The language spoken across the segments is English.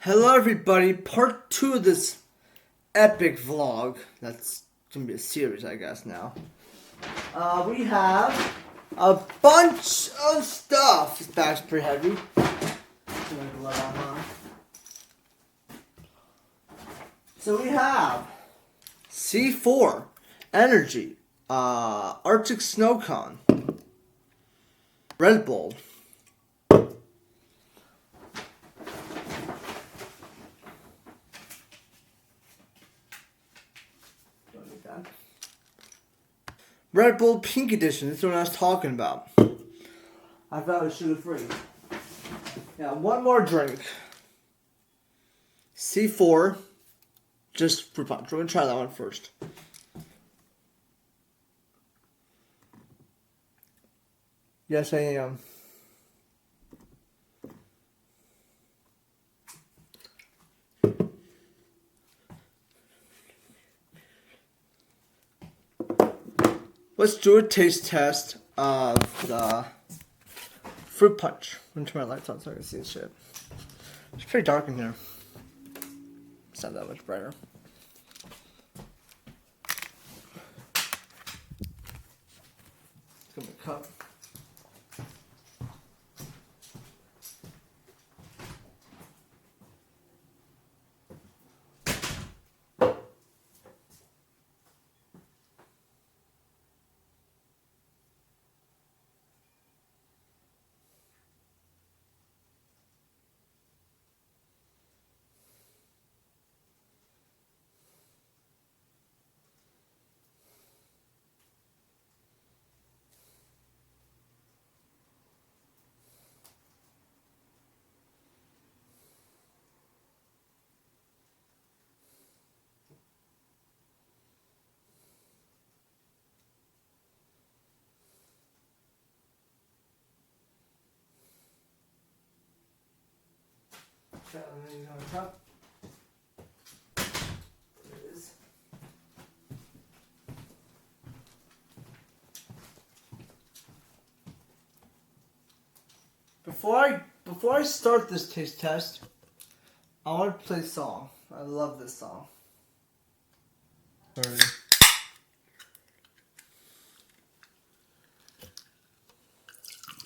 Hello, everybody. Part 2 of this epic vlog. That's gonna be a series, I guess, now. We have a bunch of stuff. This bag's pretty heavy. So we have C4, Energy, Arctic Snow Cone, Red Bull, Red Bull Pink Edition. This is what I was talking about. I thought it was sugar free. Now, one more drink. C4. Just fruit punch. We're going to try that one first. Yes, I am. Let's do a taste test of the fruit punch. I'm going to turn my lights on so I can see this shit. It's pretty dark in here. It's not that much brighter. Let's get my cup. On top. There it is. Before I start this taste test, I want to play a song. I love this song. Sorry.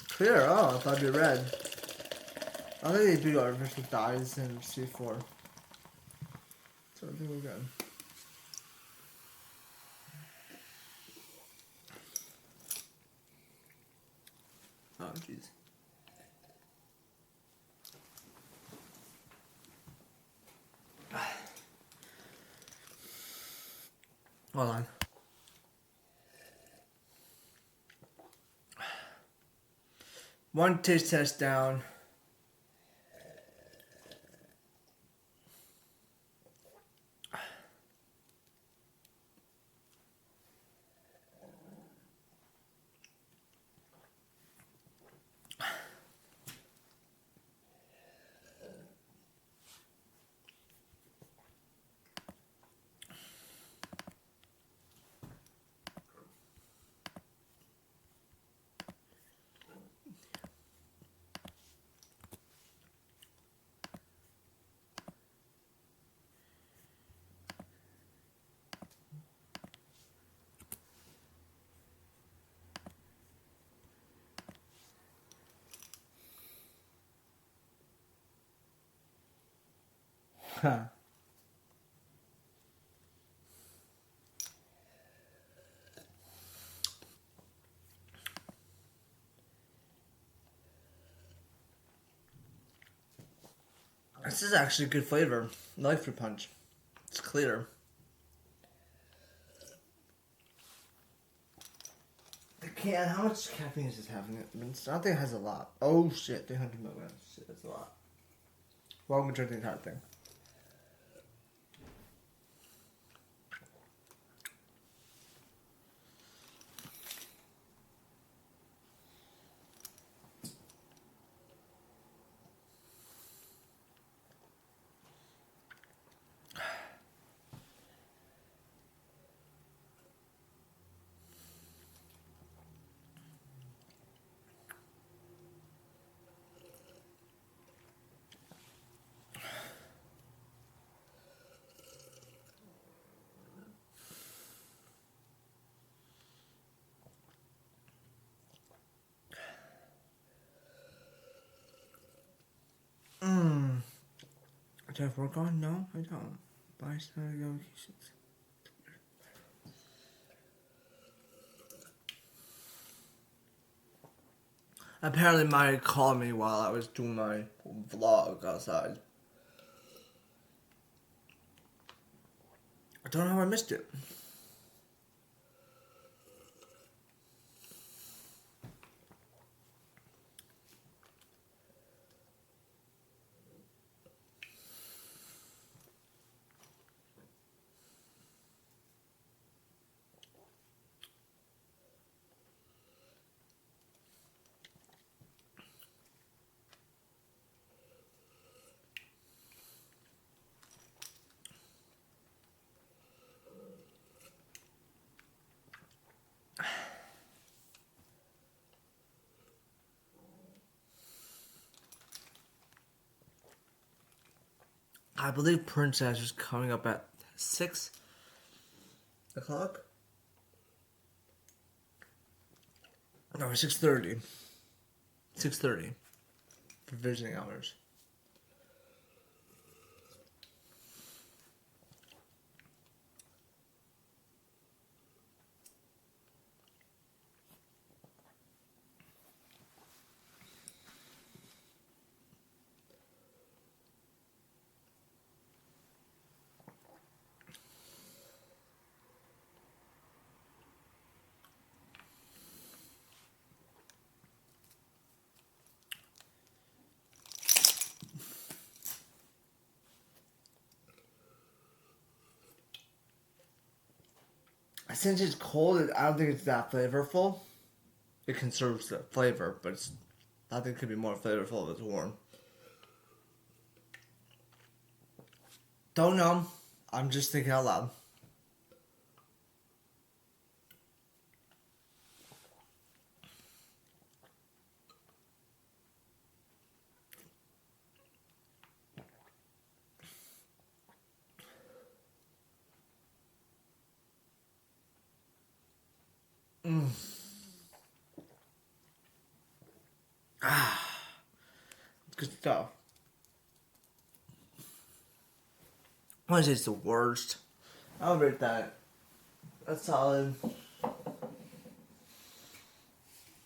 Clear. Oh, I thought it'd be red. I don't think they do artificial dyes in C4. So I think we're good. Oh, jeez. Hold on. One taste test down. Huh. This is actually a good flavor. I like fruit punch. It's clear. The can, how much caffeine is this having? I don't think it has a lot. Oh shit, 300 milligrams. Shit, that's a lot. Well, I'm gonna drink the entire thing. do I work on? No, I don't. Buy some locations. Apparently, Maya called me while I was doing my vlog outside. I don't know how I missed it. I believe Princess is coming up at 6 o'clock. No, 6:30. 6:30 for visiting hours. Since it's cold, I don't think it's that flavorful. It conserves the flavor, but I think it could be more flavorful if it's warm. Don't know. I'm just thinking out loud. Good stuff. I want to say it's the worst. I'll rate that. That's solid.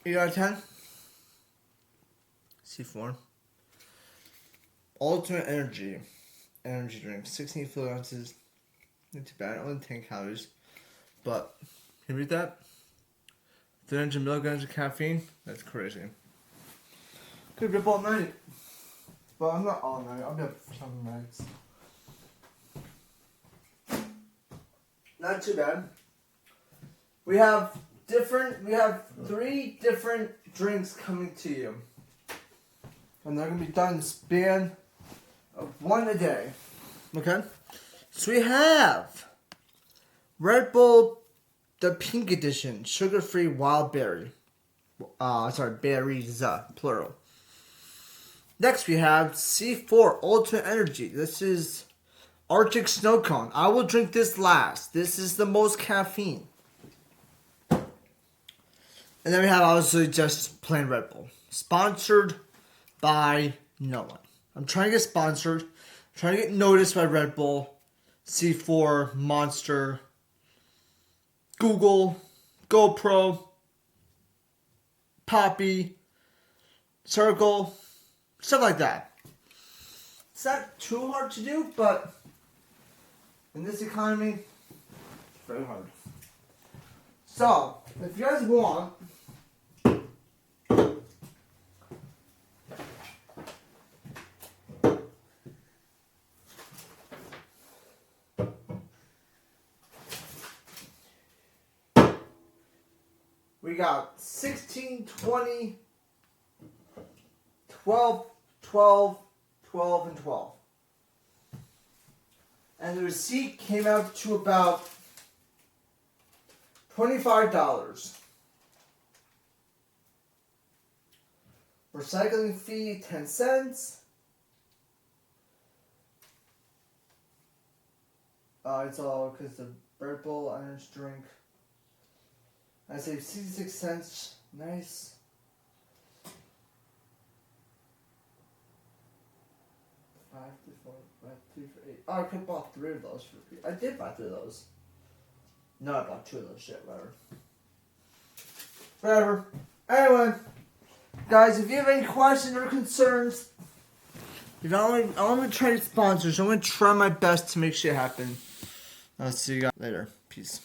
8 out of 10. C4. Ultimate Energy. Energy drink. 16 fluid ounces. Not too bad. Only 10 calories. But, can you read that? 300 milligrams of caffeine? That's crazy. Could be up all night. But I'm not all night. I'll be up for some nights. Not too bad. We have 3 different drinks coming to you. And they're going to be done in the span of 1 a day. Okay? So we have Red Bull, the pink edition, sugar-free wild berry. Berries, plural. Next we have C4 Ultimate Energy. This is Arctic Snow Cone. I will drink this last. This is the most caffeine. And then we have obviously just plain Red Bull. Sponsored by no one. I'm trying to get sponsored. I'm trying to get noticed by Red Bull, C4, Monster, Google, GoPro, Poppy, Circle, stuff like that. It's not too hard to do, but in this economy, it's very hard. So, if you guys want, we got 16, 20, 12, 12, 12, and 12. And the receipt came out to about $25. Recycling fee, 10 cents. It's all because the Red Bull energy drink. I saved 66 cents. Nice. 5, 3, 4, 5, 3, 4, 8. Oh, I could have bought 3 of those for free. I did buy 3 of those. No, I bought 2 of those. Shit, whatever. Whatever. Anyway, guys, if you have any questions or concerns, if I'm gonna try to sponsors, I'm gonna try my best to make shit happen. I'll see you guys later. Peace.